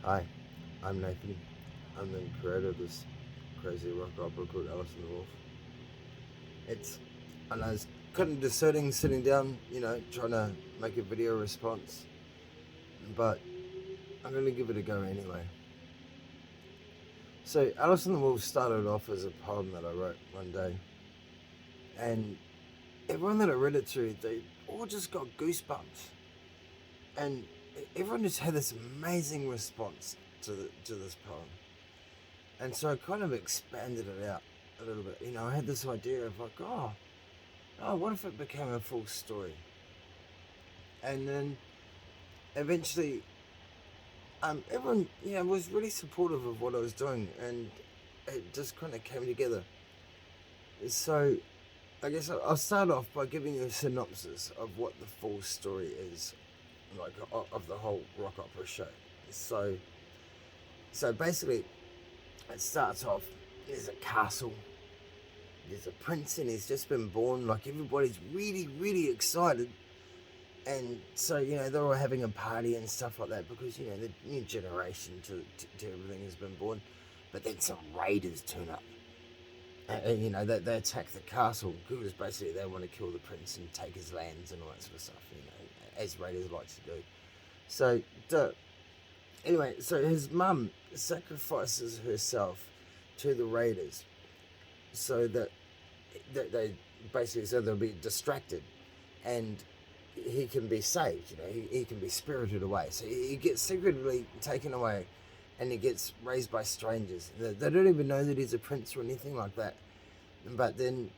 Hi, I'm Nathan. I'm the creator of this crazy rock opera called Alice in the Wolf. It's, and I was kind of discerning, sitting down, trying to make a video response, but I'm going to give it a go anyway. So, Alice in the Wolf started off as a poem that I wrote one day, and everyone that I read it to, they all just got goosebumps, and everyone just had this amazing response to this poem. And so I kind of expanded it out a little bit. I had this idea of like, what if it became a full story? And then eventually, everyone, was really supportive of what I was doing, and it just kind of came together. So I guess I'll start off by giving you a synopsis of what the full story is, like of the whole rock opera show. So, so basically, it starts off. There's a castle. There's a prince, and he's just been born. Like everybody's really, really excited, and so they're all having a party and stuff like that because the new generation to everything has been born. But then some raiders turn up, and they attack the castle because basically they want to kill the prince and take his lands and all that sort of stuff. As raiders like to do. So anyway, so his mum sacrifices herself to the raiders so that they basically so they'll be distracted and he can be saved. He can be spirited away. So he gets secretly taken away, and he gets raised by strangers. They don't even know that he's a prince or anything like that. But then,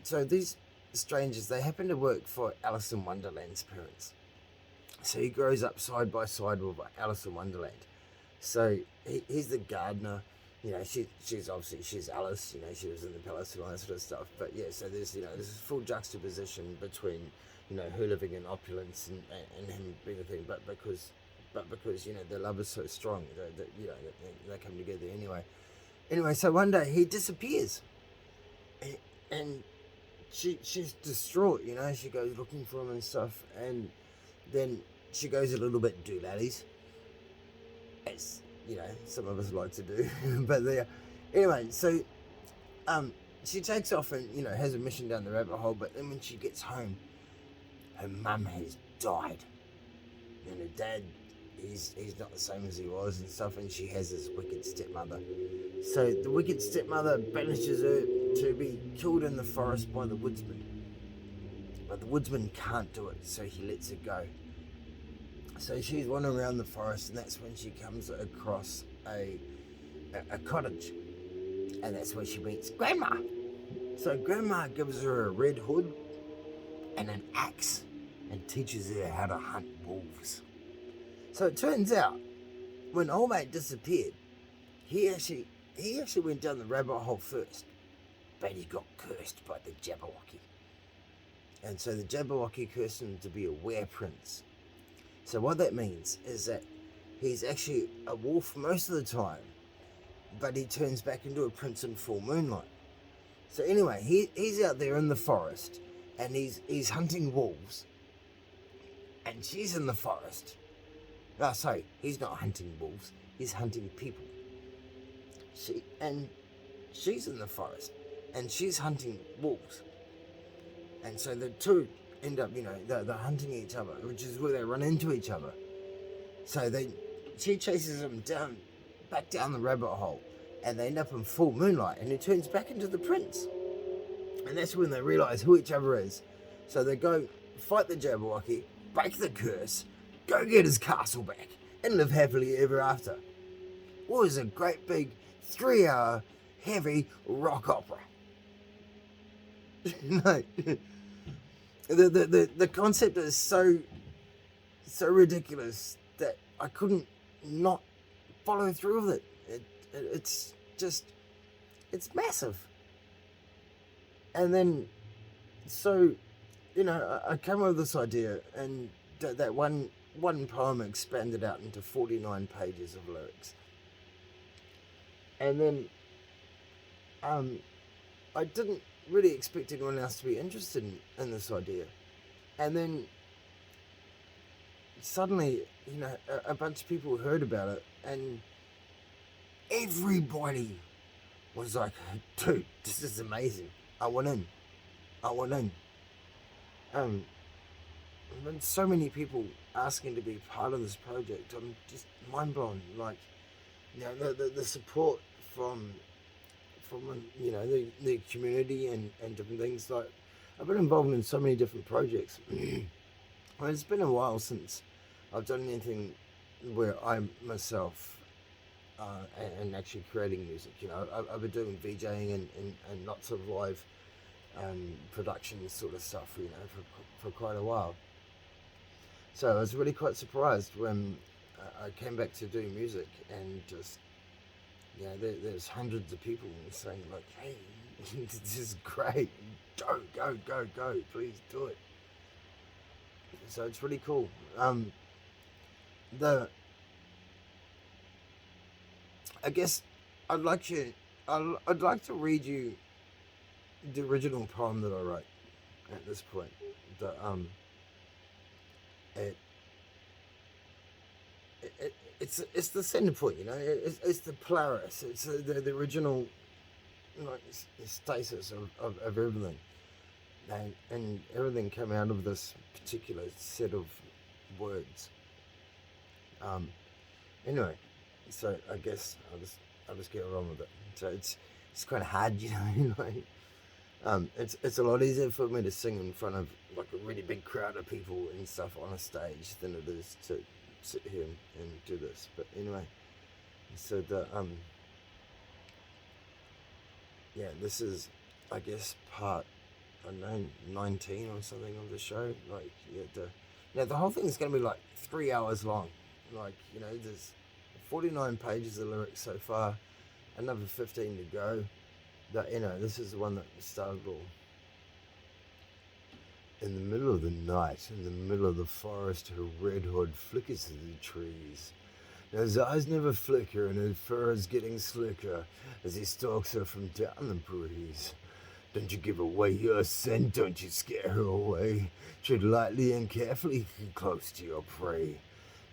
so these strangers, they happen to work for Alice in Wonderland's parents. So he grows up side by side with Alice in Wonderland. So he's the gardener. She's obviously she's Alice. She was in the palace and all that sort of stuff. But yeah, so there's this full juxtaposition between her living in opulence and him being a thing. But because their love is so strong that they come together anyway. Anyway, so one day he disappears, and she's distraught. She goes looking for him and stuff, and then she goes a little bit doolallys, as some of us like to do. But there, anyway, so she takes off and has a mission down the rabbit hole. But then when she gets home, her mum has died, and her dad, he's not the same as he was and stuff. And she has this wicked stepmother. So the wicked stepmother banishes her to be killed in the forest by the woodsman. But the woodsman can't do it, so he lets her go. So she's wandering around the forest, and that's when she comes across a cottage, and that's where she meets Grandma. So Grandma gives her a red hood and an axe, and teaches her how to hunt wolves. So it turns out, when old mate disappeared, he actually went down the rabbit hole first, but he got cursed by the Jabberwocky, and so the Jabberwocky cursed him to be a were prince. So what that means is that he's actually a wolf most of the time, but he turns back into a prince in full moonlight. So anyway, he's out there in the forest, and he's hunting wolves, and she's in the forest. Oh, sorry, he's not hunting wolves. He's hunting people. She's in the forest, and she's hunting wolves, and so the two end up, they're hunting each other, which is where they run into each other. So she chases him back down the rabbit hole, and they end up in full moonlight, and he turns back into the prince. And that's when they realise who each other is. So they go fight the Jabberwocky, break the curse, go get his castle back, and live happily ever after. It was a great big 3-hour heavy rock opera. No, the concept is so ridiculous that I couldn't not follow through with it. It's just, it's massive. And then, so, I came up with this idea, and that one poem expanded out into 49 pages of lyrics. And then, I didn't really expect anyone else to be interested in this idea. And then, suddenly, a bunch of people heard about it, and everybody was like, dude, this is amazing. I want in. I want in. Um, and so many people asking to be part of this project. I'm just mind blown. Like, the support from the community and different things. Like, I've been involved in so many different projects. Well, it's been a while since I've done anything where I myself and actually creating music. I've been doing VJing and lots of live production sort of stuff. For quite a while. So I was really quite surprised when I came back to doing music, and just there's hundreds of people saying like, "Hey, this is great. Go, please do it." So it's really cool. The I guess I'd like to read you the original poem that I wrote at this point. The it, it's the center point, it's the Polaris, it's the original, like, stasis of everything, and everything came out of this particular set of words. Anyway, so I guess I'll just get on with it. So it's kind of hard, like, it's a lot easier for me to sing in front of like a really big crowd of people and stuff on a stage than it is to sit here and do this. But anyway, so this is, I guess, part, I don't know, 19 or something of the show. Like, the whole thing is going to be like 3 hours long. Like, there's 49 pages of lyrics so far, another 15 to go. This is the one that started all. In the middle of the night, in the middle of the forest, her red hood flickers through the trees. Now his eyes never flicker, and his fur is getting slicker as he stalks her from down the breeze. Don't you give away your scent, don't you scare her away. Tread lightly and carefully close to your prey.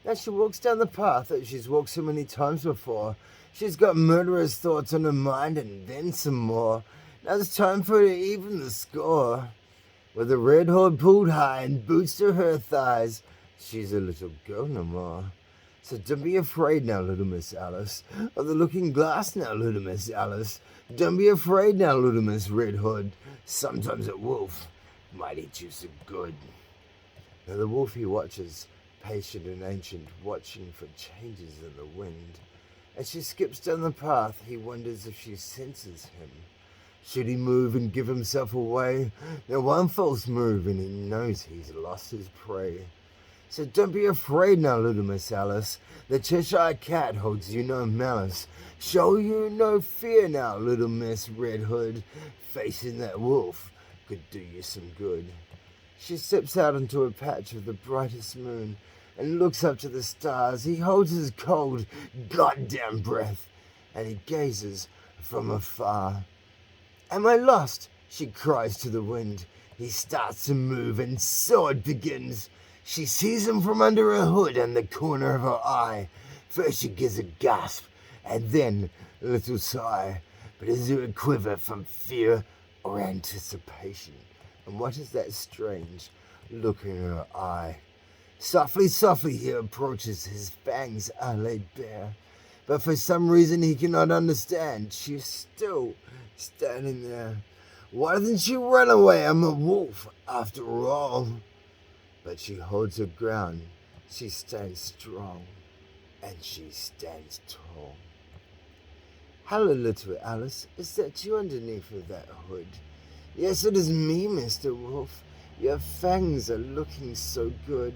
Now she walks down the path that she's walked so many times before. She's got murderous thoughts on her mind, and then some more. Now it's time for her to even the score. With a red hood pulled high and boots to her thighs, she's a little girl no more. So don't be afraid now, little Miss Alice, of the looking glass now, little Miss Alice. Don't be afraid now, little Miss Red Hood. Sometimes a wolf might eat you some good. Now the wolf he watches, patient and ancient, watching for changes in the wind. As she skips down the path, he wonders if she senses him. Should he move and give himself away? Now one false move and he knows he's lost his prey. So don't be afraid now, little Miss Alice. The Cheshire Cat holds you no malice. Show you no fear now, little Miss Red Hood. Facing that wolf could do you some good. She steps out into a patch of the brightest moon and looks up to the stars. He holds his cold, goddamn breath, and he gazes from afar. Am I lost? She cries to the wind. He starts to move and so it begins. She sees him from under her hood and the corner of her eye. First she gives a gasp and then a little sigh. But is there a quiver from fear or anticipation? And what is that strange look in her eye? Softly he approaches, his fangs are laid bare. But for some reason he cannot understand. She's still standing there. Why doesn't you run away? I'm a wolf, after all. But she holds her ground. She stands strong, and she stands tall. Hello, little Alice. Is that you underneath of that hood? Yes, it is me, Mr. Wolf. Your fangs are looking so good.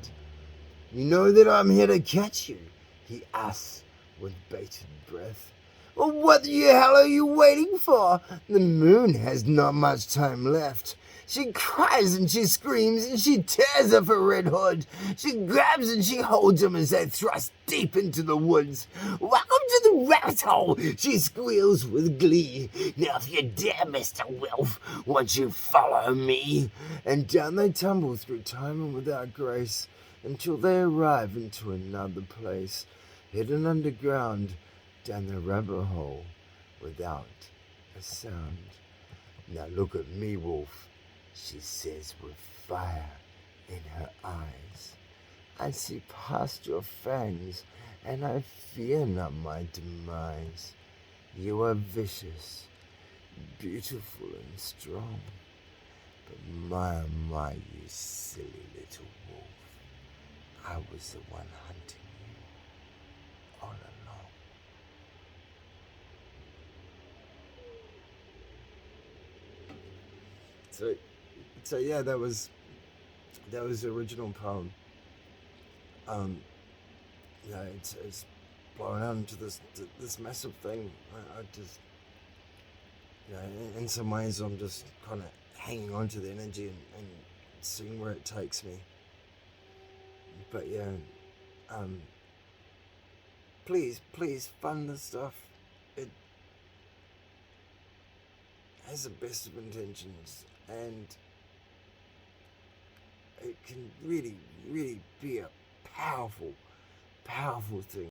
You know that I'm here to catch you, he asks with bated breath. Well, what the hell are you waiting for? The moon has not much time left. She cries and she screams and she tears up her red hood. She grabs and she holds him as they thrust deep into the woods. Welcome to the rabbit hole, she squeals with glee. Now if you dare, Mr. Wolf, won't you follow me? And down they tumble through time and without grace. until they arrive into another place, hidden underground down the rabbit hole without a sound. Now look at me, Wolf, she says with fire in her eyes. I see past your fangs, and I fear not my demise. You are vicious, beautiful and strong, but my, you silly little wolf. I was the one hunting you all along. So, so yeah, that was the original poem. Um, it's blown out into this massive thing. I just, in some ways, I'm just kind of hanging on to the energy and seeing where it takes me. But yeah, um, please fund this stuff. It has the best of intentions, and it can really be a powerful thing.